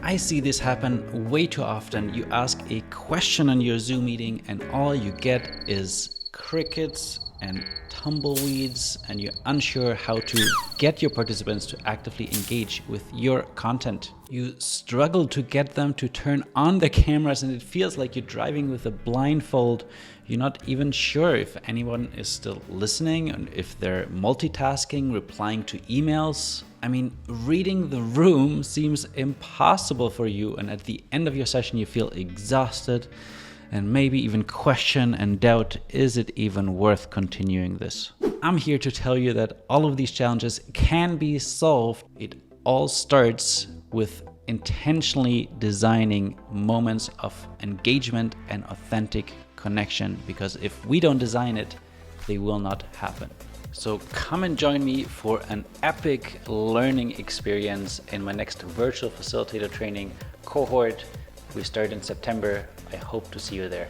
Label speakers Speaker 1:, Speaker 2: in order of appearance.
Speaker 1: I see this happen way too often. You ask a question on your Zoom meeting and all you get is crickets and tumbleweeds, and you're unsure how to get your participants to actively engage with your content. You struggle to get them to turn on the cameras, and it feels like you're driving with a blindfold. You're not even sure if anyone is still listening and if they're multitasking, replying to emails. I mean, reading the room seems impossible for you, and at the end of your session you feel exhausted and maybe even question and doubt, is it even worth continuing this? I'm here to tell you that all of these challenges can be solved. It all starts with intentionally designing moments of engagement and authentic connection, because if we don't design it, they will not happen. So come and join me for an epic learning experience in my next virtual facilitator training cohort. We start in September. I hope to see you there.